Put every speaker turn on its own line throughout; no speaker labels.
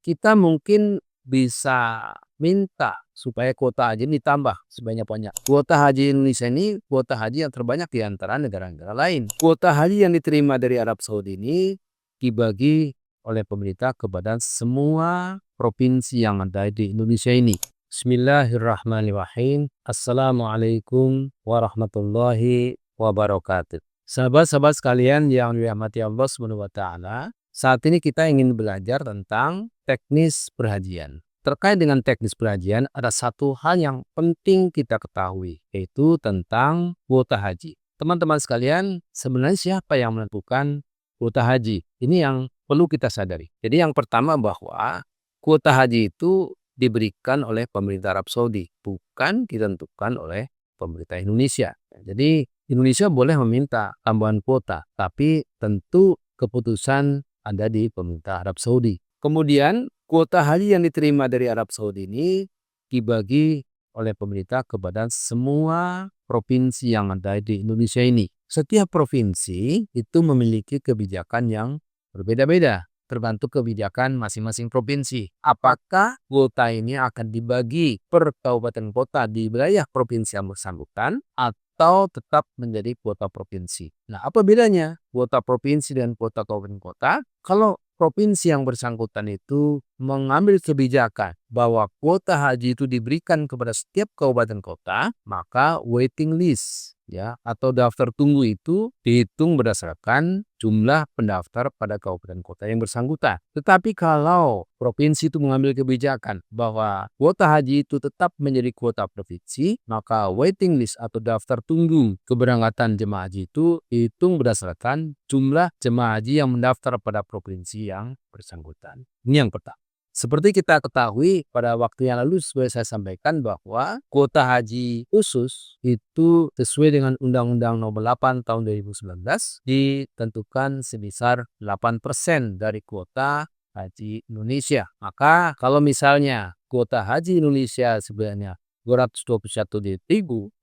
kita mungkin bisa minta supaya kuota haji ini ditambah sebanyak-banyak. Kuota haji Indonesia ini kuota haji yang terbanyak di antara negara-negara lain. Kuota haji yang diterima dari Arab Saudi ini dibagi oleh pemerintah kepada semua provinsi yang ada di Indonesia ini. Bismillahirrahmanirrahim. Assalamualaikum warahmatullahi wabarakatuh. Sahabat-sahabat sekalian yang dirahmati Allah Subhanahu wa taala, saat ini kita ingin belajar tentang teknis perhajian. Terkait dengan teknis perhajian, ada satu hal yang penting kita ketahui, yaitu tentang kuota haji. Teman-teman sekalian, sebenarnya siapa yang menentukan kuota haji? Ini yang perlu kita sadari. Jadi yang pertama bahwa kuota haji itu diberikan oleh pemerintah Arab Saudi, bukan ditentukan oleh pemerintah Indonesia. Jadi Indonesia boleh meminta tambahan kuota, tapi tentu keputusan ada di pemerintah Arab Saudi. Kemudian kuota haji yang diterima dari Arab Saudi ini dibagi oleh pemerintah kepada semua provinsi yang ada di Indonesia ini. Setiap provinsi itu memiliki kebijakan yang berbeda-beda, tergantung kebijakan masing-masing provinsi. Apakah kuota ini akan dibagi per kabupaten kota di wilayah provinsi yang bersangkutan atau tetap menjadi kuota provinsi? Nah, apa bedanya kuota provinsi dan kuota kabupaten kota? Kalau provinsi yang bersangkutan itu mengambil kebijakan bahwa kuota haji itu diberikan kepada setiap kabupaten kota, maka waiting list atau daftar tunggu itu dihitung berdasarkan jumlah pendaftar pada kabupaten kota yang bersangkutan. Tetapi kalau provinsi itu mengambil kebijakan bahwa kuota haji itu tetap menjadi kuota provinsi, maka waiting list atau daftar tunggu keberangkatan jemaah haji itu dihitung berdasarkan jumlah jemaah haji yang mendaftar pada provinsi yang bersangkutan. Ini yang pertama. Seperti kita ketahui pada waktu yang lalu sudah saya sampaikan bahwa kuota haji khusus itu sesuai dengan Undang-Undang Nomor 8 Tahun 2019 ditentukan sebesar 8% dari kuota haji Indonesia. Maka kalau misalnya kuota haji Indonesia sebenarnya 221.000,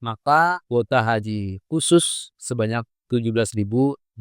maka kuota haji khusus sebanyak 17.680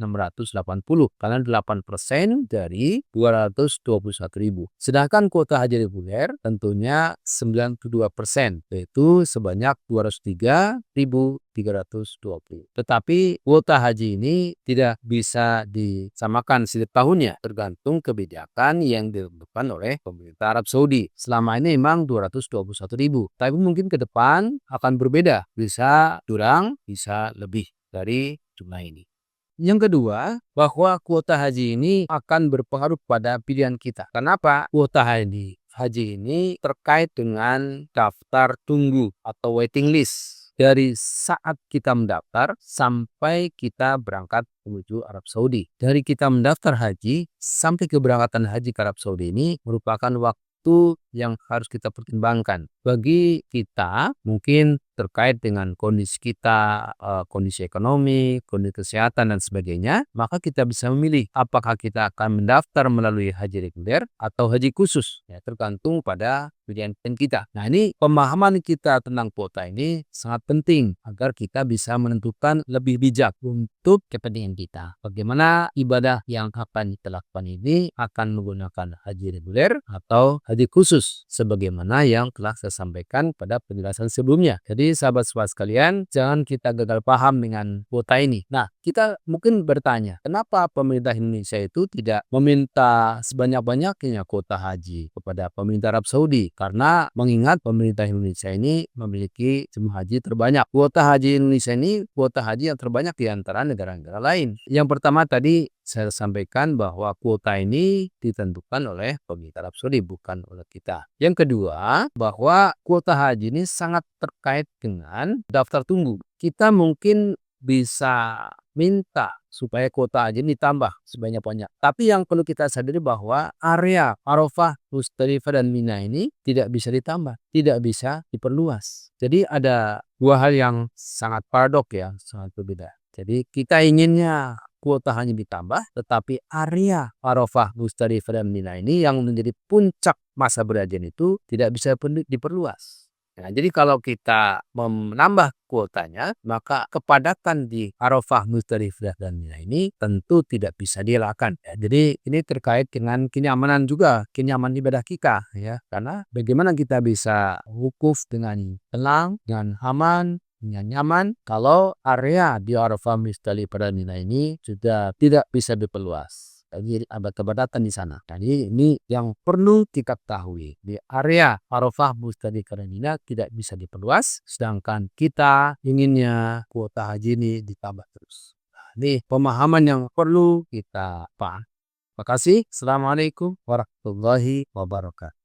karena 8% dari 221.000. Sedangkan kuota haji reguler tentunya 92%, yaitu sebanyak 203.320. Tetapi kuota haji ini tidak bisa disamakan setiap tahunnya, tergantung kebijakan yang ditentukan oleh pemerintah Arab Saudi. Selama ini memang 221.000, tapi mungkin ke depan akan berbeda, bisa kurang, bisa lebih dari jumlah ini. Yang kedua, bahwa kuota haji ini akan berpengaruh pada pilihan kita. Kenapa? Kuota haji ini terkait dengan daftar tunggu atau waiting list. Dari saat kita mendaftar sampai kita berangkat menuju Arab Saudi. Dari kita mendaftar haji sampai keberangkatan haji ke Arab Saudi ini merupakan waktu yang harus kita pertimbangkan. Bagi kita mungkin terkait dengan kondisi kita, kondisi ekonomi, kondisi kesehatan dan sebagainya, maka kita bisa memilih apakah kita akan mendaftar melalui haji reguler atau haji khusus, tergantung pada pilihan kita. Nah, ini pemahaman kita tentang kuota ini sangat penting agar kita bisa menentukan lebih bijak untuk kepentingan kita. Bagaimana ibadah yang akan kita lakukan ini akan menggunakan haji reguler atau haji khusus sebagaimana yang telah saya sampaikan pada penjelasan sebelumnya. Jadi sahabat-sahabat sekalian, jangan kita gagal paham dengan kuota ini. Nah, kita mungkin bertanya, kenapa pemerintah Indonesia itu tidak meminta sebanyak-banyaknya kuota haji kepada pemerintah Arab Saudi? Karena mengingat pemerintah Indonesia ini memiliki jemaah haji terbanyak. Kuota haji Indonesia ini kuota haji yang terbanyak di antara negara-negara lain. Yang pertama tadi saya sampaikan bahwa kuota ini ditentukan oleh pemerintah Arab Saudi, bukan oleh kita. Yang kedua, bahwa kuota haji ini sangat terkait dengan daftar tunggu. Kita mungkin bisa minta supaya kuota haji ini ditambah sebanyak-banyak. Tapi yang perlu kita sadari bahwa area Arafah, Musdalifah, dan Mina ini tidak bisa ditambah, tidak bisa diperluas. Jadi ada dua hal yang sangat paradok sangat berbeda. Jadi kita inginnya kuota hanya ditambah, tetapi area Arafah, Musdalifah, dan Mina ini yang menjadi puncak masa berhajian itu tidak bisa diperluas. Nah, jadi kalau kita menambah kuotanya, maka kepadatan di Arafah, Musdalifah, dan Mina ini tentu tidak bisa dielakkan ya. Jadi ini terkait dengan kenyamanan juga, kenyamanan ibadah kita ya. Karena bagaimana kita bisa wukuf dengan tenang, dengan aman, dengan nyaman kalau area di Arafah, Musdalifah, dan Mina ini sudah tidak bisa diperluas. Jadi ada kepadatan di sana. Jadi ini yang perlu kita ketahui. Di area Arafah, Musdalifah, dan Mina tidak bisa diperluas, sedangkan kita inginnya kuota haji ini ditambah terus. Nah, ini pemahaman yang perlu kita pahami. Terima kasih. Assalamualaikum warahmatullahi wabarakatuh.